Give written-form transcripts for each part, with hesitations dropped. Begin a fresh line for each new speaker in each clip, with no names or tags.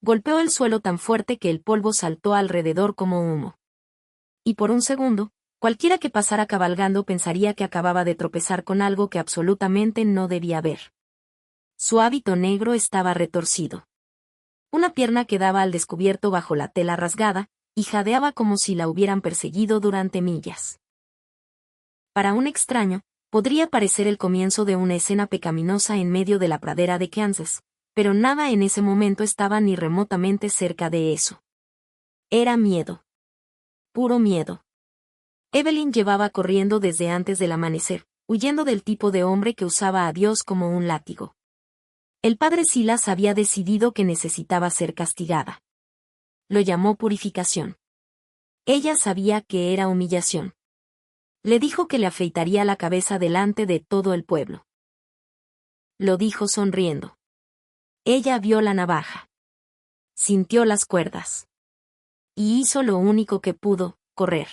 golpeó el suelo tan fuerte que el polvo saltó alrededor como humo. Y por un segundo, cualquiera que pasara cabalgando pensaría que acababa de tropezar con algo que absolutamente no debía ver. Su hábito negro estaba retorcido. Una pierna quedaba al descubierto bajo la tela rasgada, y jadeaba como si la hubieran perseguido durante millas. Para un extraño, podría parecer el comienzo de una escena pecaminosa en medio de la pradera de Kansas, pero nada en ese momento estaba ni remotamente cerca de eso. Era miedo. Puro miedo. Evelyn llevaba corriendo desde antes del amanecer, huyendo del tipo de hombre que usaba a Dios como un látigo. El padre Silas había decidido que necesitaba ser castigada. Lo llamó purificación. Ella sabía que era humillación. Le dijo que le afeitaría la cabeza delante de todo el pueblo. Lo dijo sonriendo. Ella vio la navaja. Sintió las cuerdas. Y hizo lo único que pudo, correr.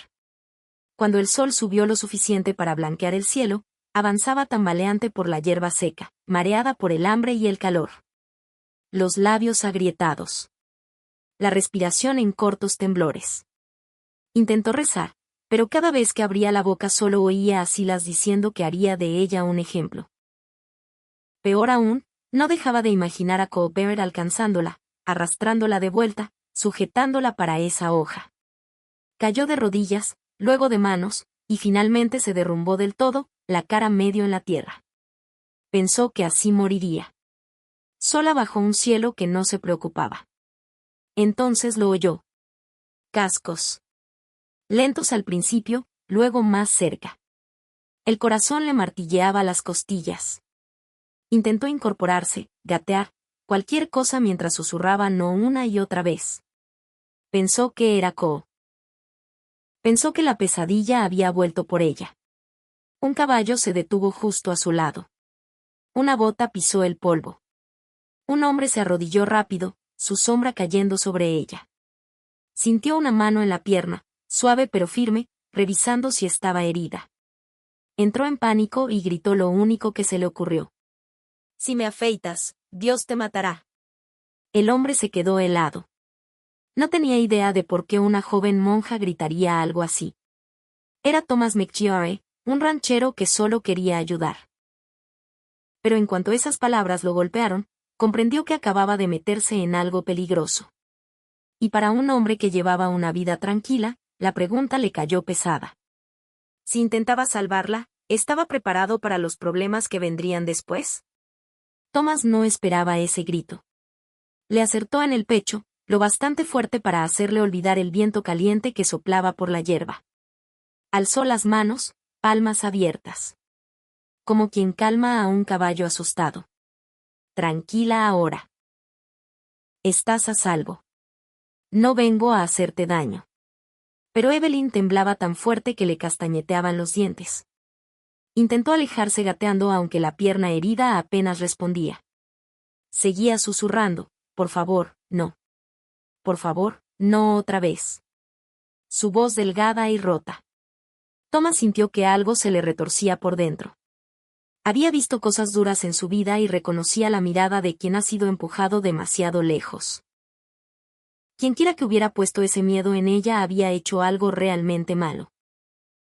Cuando el sol subió lo suficiente para blanquear el cielo, avanzaba tambaleante por la hierba seca, mareada por el hambre y el calor. Los labios agrietados. La respiración en cortos temblores. Intentó rezar, pero cada vez que abría la boca solo oía a Silas diciendo que haría de ella un ejemplo. Peor aún, no dejaba de imaginar a Colbert alcanzándola, arrastrándola de vuelta, sujetándola para esa hoja. Cayó de rodillas, luego de manos, y finalmente se derrumbó del todo, la cara medio en la tierra. Pensó que así moriría. Sola bajo un cielo que no se preocupaba. Entonces lo oyó. Cascos. Lentos al principio, luego más cerca. El corazón le martilleaba las costillas. Intentó incorporarse, gatear, cualquier cosa mientras susurraba no una y otra vez. Pensó que era Ko. Pensó que la pesadilla había vuelto por ella. Un caballo se detuvo justo a su lado. Una bota pisó el polvo. Un hombre se arrodilló rápido, su sombra cayendo sobre ella. Sintió una mano en la pierna, suave pero firme, revisando si estaba herida. Entró en pánico y gritó lo único que se le ocurrió. Si me afeitas, Dios te matará. El hombre se quedó helado. No tenía idea de por qué una joven monja gritaría algo así. Era Thomas McGeary, un ranchero que solo quería ayudar. Pero en cuanto esas palabras lo golpearon, comprendió que acababa de meterse en algo peligroso. Y para un hombre que llevaba una vida tranquila, la pregunta le cayó pesada. Si intentaba salvarla, ¿estaba preparado para los problemas que vendrían después? Thomas no esperaba ese grito. Le acertó en el pecho, lo bastante fuerte para hacerle olvidar el viento caliente que soplaba por la hierba. Alzó las manos, palmas abiertas. Como quien calma a un caballo asustado. Tranquila ahora. Estás a salvo. No vengo a hacerte daño. Pero Evelyn temblaba tan fuerte que le castañeteaban los dientes. Intentó alejarse gateando aunque la pierna herida apenas respondía. Seguía susurrando, por favor, no. Por favor, no otra vez. Su voz delgada y rota. Thomas sintió que algo se le retorcía por dentro. Había visto cosas duras en su vida y reconocía la mirada de quien ha sido empujado demasiado lejos. Quienquiera que hubiera puesto ese miedo en ella había hecho algo realmente malo.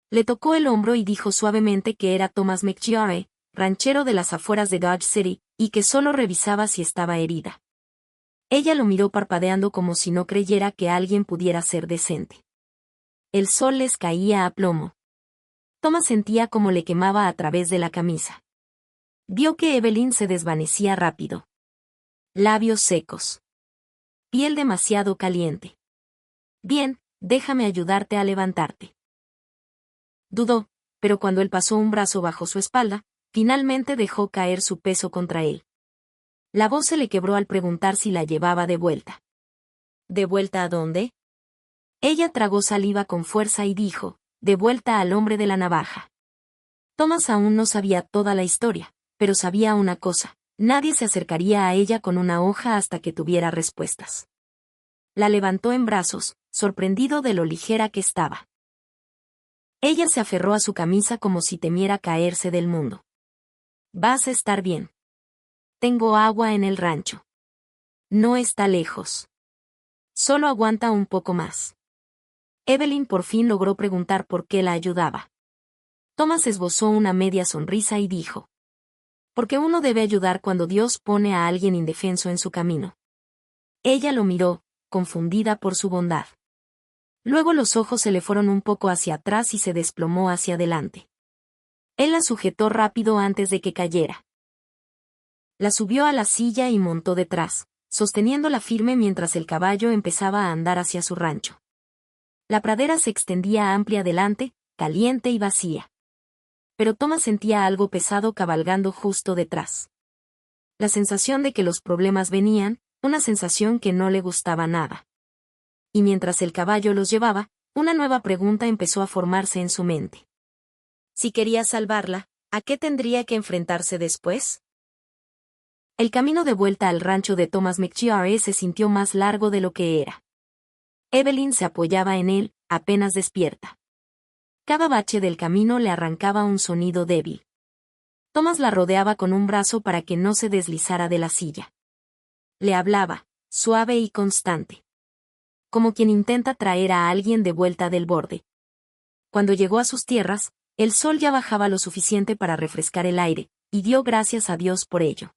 Le tocó el hombro y dijo suavemente que era Thomas McGeary, ranchero de las afueras de Dodge City, y que solo revisaba si estaba herida. Ella lo miró parpadeando como si no creyera que alguien pudiera ser decente. El sol les caía a plomo. Thomas sentía como le quemaba a través de la camisa. Vio que Evelyn se desvanecía rápido. Labios secos. Piel demasiado caliente. Bien, déjame ayudarte a levantarte. Dudó, pero cuando él pasó un brazo bajo su espalda, finalmente dejó caer su peso contra él. La voz se le quebró al preguntar si la llevaba de vuelta. ¿De vuelta a dónde? Ella tragó saliva con fuerza y dijo, de vuelta al hombre de la navaja. Thomas aún no sabía toda la historia, pero sabía una cosa, nadie se acercaría a ella con una hoja hasta que tuviera respuestas. La levantó en brazos, sorprendido de lo ligera que estaba. Ella se aferró a su camisa como si temiera caerse del mundo. Vas a estar bien. Tengo agua en el rancho. No está lejos. Solo aguanta un poco más. Evelyn por fin logró preguntar por qué la ayudaba. Thomas esbozó una media sonrisa y dijo: porque uno debe ayudar cuando Dios pone a alguien indefenso en su camino. Ella lo miró, confundida por su bondad. Luego los ojos se le fueron un poco hacia atrás y se desplomó hacia adelante. Él la sujetó rápido antes de que cayera. La subió a la silla y montó detrás, sosteniéndola firme mientras el caballo empezaba a andar hacia su rancho. La pradera se extendía amplia delante, caliente y vacía. Pero Thomas sentía algo pesado cabalgando justo detrás. La sensación de que los problemas venían, una sensación que no le gustaba nada. Y mientras el caballo los llevaba, una nueva pregunta empezó a formarse en su mente. Si quería salvarla, ¿a qué tendría que enfrentarse después? El camino de vuelta al rancho de Thomas McGeary se sintió más largo de lo que era. Evelyn se apoyaba en él, apenas despierta. Cada bache del camino le arrancaba un sonido débil. Thomas la rodeaba con un brazo para que no se deslizara de la silla. Le hablaba, suave y constante. Como quien intenta traer a alguien de vuelta del borde. Cuando llegó a sus tierras, el sol ya bajaba lo suficiente para refrescar el aire, y dio gracias a Dios por ello.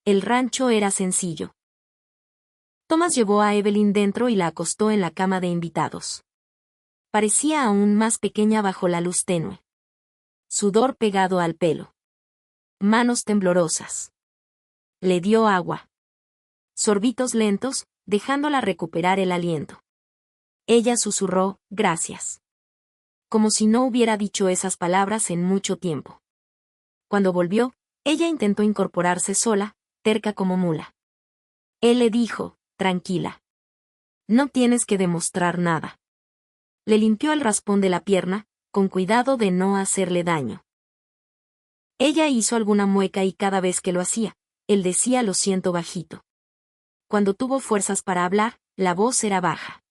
El rancho era sencillo. Thomas llevó a Evelyn dentro y la acostó en la cama de invitados. Parecía aún más pequeña bajo la luz tenue. Sudor pegado al pelo. Manos temblorosas. Le dio agua. Sorbitos lentos, dejándola recuperar el aliento. Ella susurró, gracias. Como si no hubiera dicho esas palabras en mucho tiempo. Cuando volvió, ella intentó incorporarse sola, terca como mula. Él le dijo, tranquila. No tienes que demostrar nada. Le limpió el raspón de la pierna, con cuidado de no hacerle daño. Ella hizo alguna mueca y cada vez que lo hacía, él decía lo siento bajito. Cuando tuvo fuerzas para hablar, la voz era baja.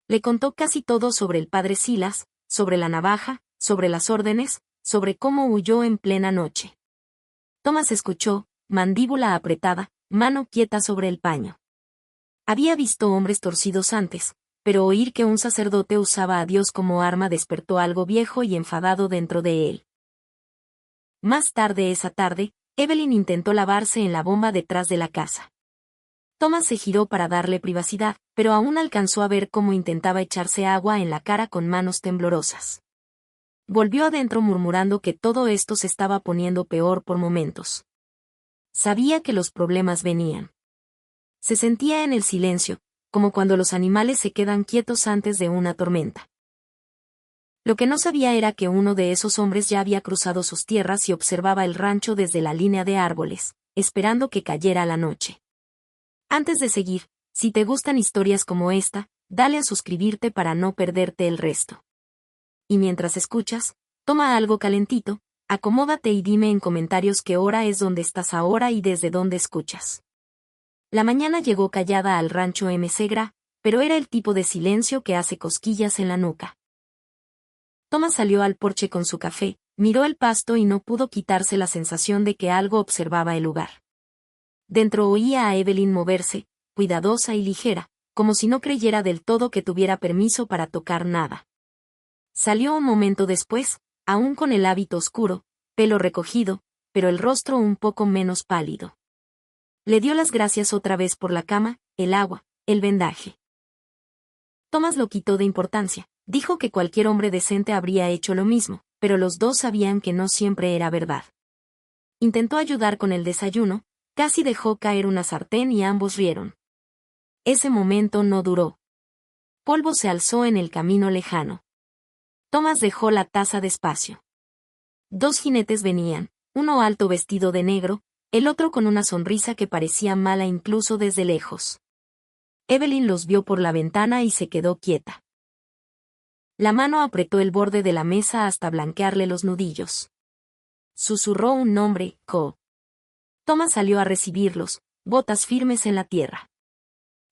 Le contó casi todo sobre el padre Silas, sobre la navaja, sobre las órdenes, sobre cómo huyó en plena noche. Thomas escuchó, mandíbula apretada, mano quieta sobre el paño. Había visto hombres torcidos antes, pero oír que un sacerdote usaba a Dios como arma despertó algo viejo y enfadado dentro de él. Más tarde esa tarde, Evelyn intentó lavarse en la bomba detrás de la casa. Thomas se giró para darle privacidad, pero aún alcanzó a ver cómo intentaba echarse agua en la cara con manos temblorosas. Volvió adentro murmurando que todo esto se estaba poniendo peor por momentos. Sabía que los problemas venían. Se sentía en el silencio, como cuando los animales se quedan quietos antes de una tormenta. Lo que no sabía era que uno de esos hombres ya había cruzado sus tierras y observaba el rancho desde la línea de árboles, esperando que cayera la noche. Antes de seguir, si te gustan historias como esta, dale a suscribirte para no perderte el resto. Y mientras escuchas, toma algo calentito, acomódate y dime en comentarios qué hora es donde estás ahora y desde dónde escuchas. La mañana llegó callada al rancho Msegra, pero era el tipo de silencio que hace cosquillas en la nuca. Thomas salió al porche con su café, miró el pasto y no pudo quitarse la sensación de que algo observaba el lugar. Dentro oía a Evelyn moverse, cuidadosa y ligera, como si no creyera del todo que tuviera permiso para tocar nada. Salió un momento después, aún con el hábito oscuro, pelo recogido, pero el rostro un poco menos pálido. Le dio las gracias otra vez por la cama, el agua, el vendaje. Thomas lo quitó de importancia, dijo que cualquier hombre decente habría hecho lo mismo, pero los dos sabían que no siempre era verdad. Intentó ayudar con el desayuno, casi dejó caer una sartén y ambos rieron. Ese momento no duró. Polvo se alzó en el camino lejano. Thomas dejó la taza despacio. Dos jinetes venían, uno alto vestido de negro, el otro con una sonrisa que parecía mala incluso desde lejos. Evelyn los vio por la ventana y se quedó quieta. La mano apretó el borde de la mesa hasta blanquearle los nudillos. Susurró un nombre, Co. Thomas salió a recibirlos, botas firmes en la tierra.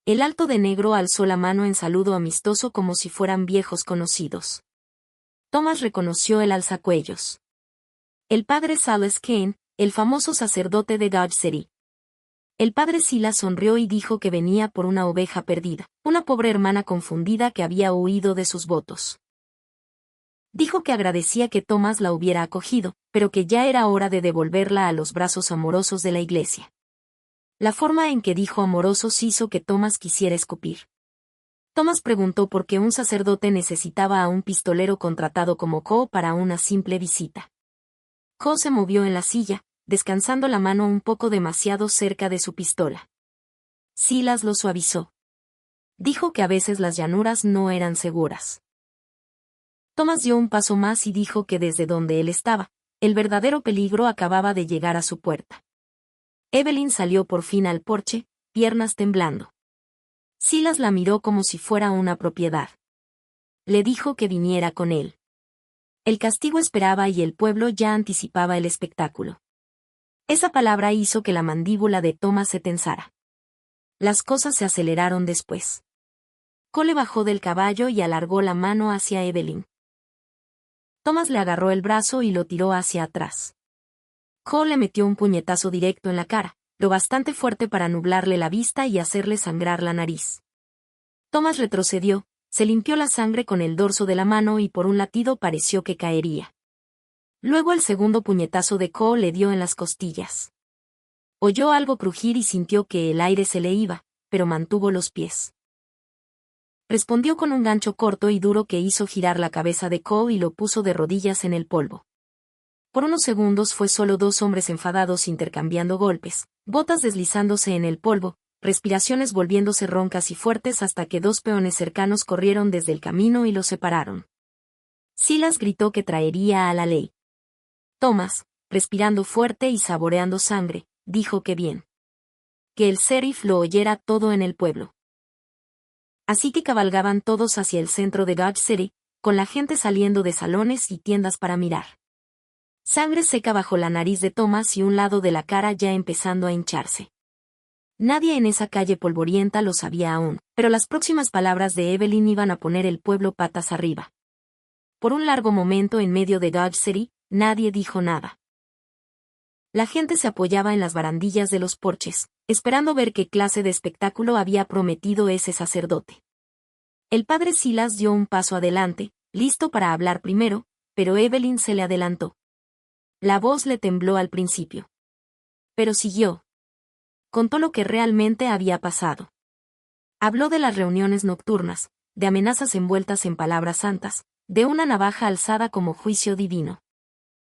El alto de negro alzó la mano en saludo amistoso como si fueran viejos conocidos. Thomas reconoció el alzacuellos. El padre Silas Kane, el famoso sacerdote de Dodge City. El padre Silas sonrió y dijo que venía por una oveja perdida, una pobre hermana confundida que había huido de sus votos. Dijo que agradecía que Thomas la hubiera acogido, pero que ya era hora de devolverla a los brazos amorosos de la iglesia. La forma en que dijo amorosos hizo que Thomas quisiera escupir. Thomas preguntó por qué un sacerdote necesitaba a un pistolero contratado como Ko para una simple visita. Ko se movió en la silla, descansando la mano un poco demasiado cerca de su pistola. Silas lo suavizó. Dijo que a veces las llanuras no eran seguras. Thomas dio un paso más y dijo que desde donde él estaba, el verdadero peligro acababa de llegar a su puerta. Evelyn salió por fin al porche, piernas temblando. Silas la miró como si fuera una propiedad. Le dijo que viniera con él. El castigo esperaba y el pueblo ya anticipaba el espectáculo. Esa palabra hizo que la mandíbula de Thomas se tensara. Las cosas se aceleraron después. Cole bajó del caballo y alargó la mano hacia Evelyn. Thomas le agarró el brazo y lo tiró hacia atrás. Cole le metió un puñetazo directo en la cara, lo bastante fuerte para nublarle la vista y hacerle sangrar la nariz. Thomas retrocedió, se limpió la sangre con el dorso de la mano y por un latido pareció que caería. Luego el segundo puñetazo de Cole le dio en las costillas. Oyó algo crujir y sintió que el aire se le iba, pero mantuvo los pies. Respondió con un gancho corto y duro que hizo girar la cabeza de Cole y lo puso de rodillas en el polvo. Por unos segundos fue solo dos hombres enfadados intercambiando golpes, botas deslizándose en el polvo, respiraciones volviéndose roncas y fuertes hasta que dos peones cercanos corrieron desde el camino y los separaron. Silas gritó que traería a la ley. Thomas, respirando fuerte y saboreando sangre, dijo que bien. Que el sheriff lo oyera todo en el pueblo. Así que cabalgaban todos hacia el centro de Dodge City, con la gente saliendo de salones y tiendas para mirar. Sangre seca bajo la nariz de Thomas y un lado de la cara ya empezando a hincharse. Nadie en esa calle polvorienta lo sabía aún, pero las próximas palabras de Evelyn iban a poner el pueblo patas arriba. Por un largo momento en medio de Dodge City, nadie dijo nada. La gente se apoyaba en las barandillas de los porches, esperando ver qué clase de espectáculo había prometido ese sacerdote. El padre Silas dio un paso adelante, listo para hablar primero, pero Evelyn se le adelantó. La voz le tembló al principio. Pero siguió. Contó lo que realmente había pasado. Habló de las reuniones nocturnas, de amenazas envueltas en palabras santas, de una navaja alzada como juicio divino.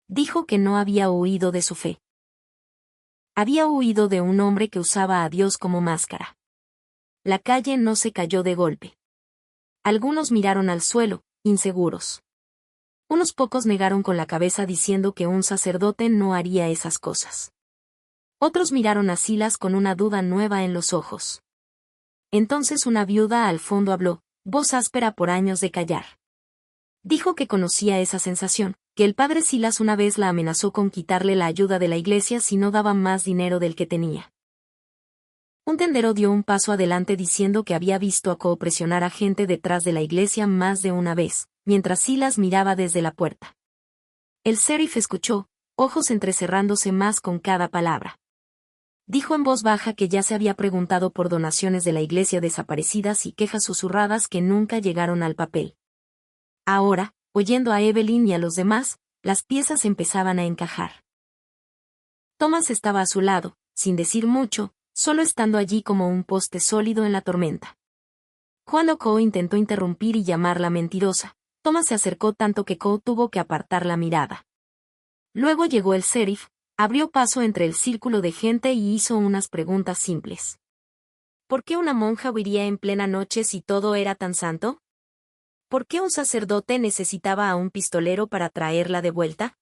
Dijo que no había huido de su fe. Había huido de un hombre que usaba a Dios como máscara. La calle no se cayó de golpe. Algunos miraron al suelo, inseguros. Unos pocos negaron con la cabeza diciendo que un sacerdote no haría esas cosas. Otros miraron a Silas con una duda nueva en los ojos. Entonces una viuda al fondo habló, voz áspera por años de callar. Dijo que conocía esa sensación, que el padre Silas una vez la amenazó con quitarle la ayuda de la iglesia si no daba más dinero del que tenía. Un tendero dio un paso adelante diciendo que había visto a Cole presionar a gente detrás de la iglesia más de una vez, mientras Silas miraba desde la puerta. El sheriff escuchó, ojos entrecerrándose más con cada palabra. Dijo en voz baja que ya se había preguntado por donaciones de la iglesia desaparecidas y quejas susurradas que nunca llegaron al papel. Ahora, oyendo a Evelyn y a los demás, las piezas empezaban a encajar. Thomas estaba a su lado, sin decir mucho, solo estando allí como un poste sólido en la tormenta. Cuando Cole intentó interrumpir y llamarla mentirosa, Thomas se acercó tanto que Cole tuvo que apartar la mirada. Luego llegó el sheriff, abrió paso entre el círculo de gente y hizo unas preguntas simples. ¿Por qué una monja huiría en plena noche si todo era tan santo? ¿Por qué un sacerdote necesitaba a un pistolero para traerla de vuelta?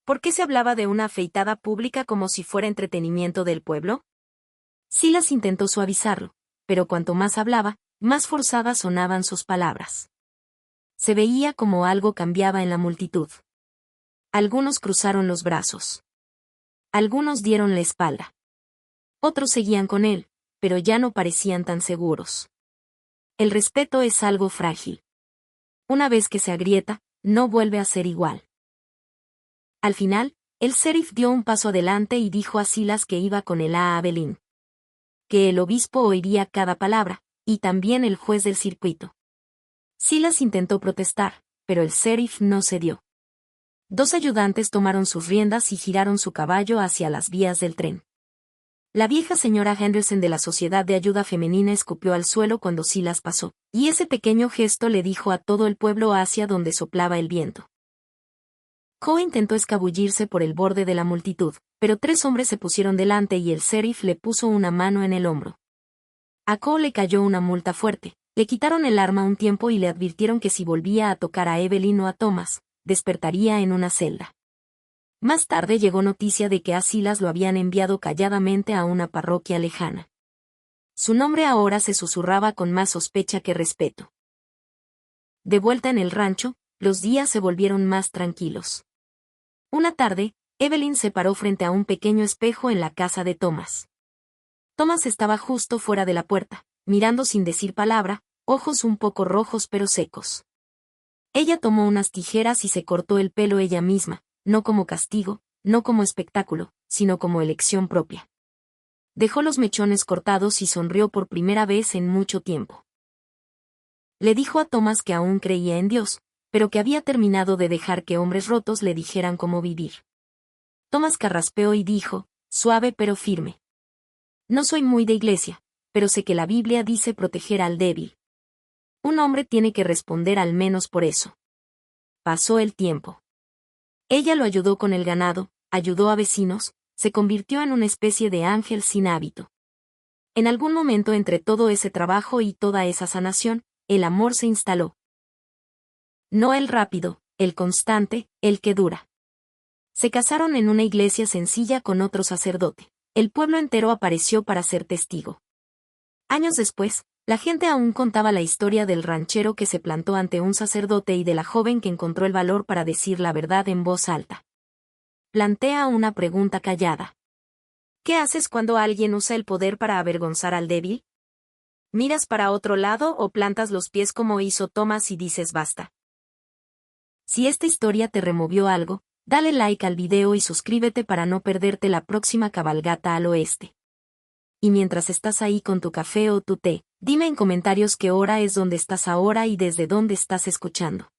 ¿Por qué se hablaba de una afeitada pública como si fuera entretenimiento del pueblo? Silas intentó suavizarlo, pero cuanto más hablaba, más forzadas sonaban sus palabras. Se veía como algo cambiaba en la multitud. Algunos cruzaron los brazos. Algunos dieron la espalda. Otros seguían con él, pero ya no parecían tan seguros. El respeto es algo frágil. Una vez que se agrieta, no vuelve a ser igual. Al final, El sheriff dio un paso adelante y dijo a Silas que iba con él a Abilene. Que el obispo oiría cada palabra, y también el juez del circuito. Silas intentó protestar, pero el sheriff no cedió. 2 ayudantes tomaron sus riendas y giraron su caballo hacia las vías del tren. La vieja señora Henderson de la Sociedad de Ayuda Femenina escupió al suelo cuando Silas pasó, y ese pequeño gesto le dijo a todo el pueblo hacia donde soplaba el viento. Coe intentó escabullirse por el borde de la multitud, pero 3 hombres se pusieron delante y el sheriff le puso una mano en el hombro. A Coe le cayó una multa fuerte, le quitaron el arma un tiempo y le advirtieron que si volvía a tocar a Evelyn o a Thomas, despertaría en una celda. Más tarde llegó noticia de que a Silas lo habían enviado calladamente a una parroquia lejana. Su nombre ahora se susurraba con más sospecha que respeto. De vuelta en el rancho, los días se volvieron más tranquilos. Una tarde, Evelyn se paró frente a un pequeño espejo en la casa de Thomas. Thomas estaba justo fuera de la puerta, mirando sin decir palabra, ojos un poco rojos pero secos. Ella tomó unas tijeras y se cortó el pelo ella misma, no como castigo, no como espectáculo, sino como elección propia. Dejó los mechones cortados y sonrió por primera vez en mucho tiempo. Le dijo a Thomas que aún creía en Dios, pero que había terminado de dejar que hombres rotos le dijeran cómo vivir. Thomas carraspeó y dijo, suave pero firme. No soy muy de iglesia, pero sé que la Biblia dice proteger al débil. Un hombre tiene que responder al menos por eso. Pasó el tiempo. Ella lo ayudó con el ganado, ayudó a vecinos, se convirtió en una especie de ángel sin hábito. En algún momento entre todo ese trabajo y toda esa sanación, el amor se instaló. No el rápido, el constante, el que dura. Se casaron en una iglesia sencilla con otro sacerdote. El pueblo entero apareció para ser testigo. Años después, la gente aún contaba la historia del ranchero que se plantó ante un sacerdote y de la joven que encontró el valor para decir la verdad en voz alta. Plantea una pregunta callada. ¿Qué haces cuando alguien usa el poder para avergonzar al débil? ¿Miras para otro lado o plantas los pies como hizo Thomas y dices basta? Si esta historia te removió algo, dale like al video y suscríbete para no perderte la próxima cabalgata al oeste. Y mientras estás ahí con tu café o tu té, dime en comentarios qué hora es donde estás ahora y desde dónde estás escuchando.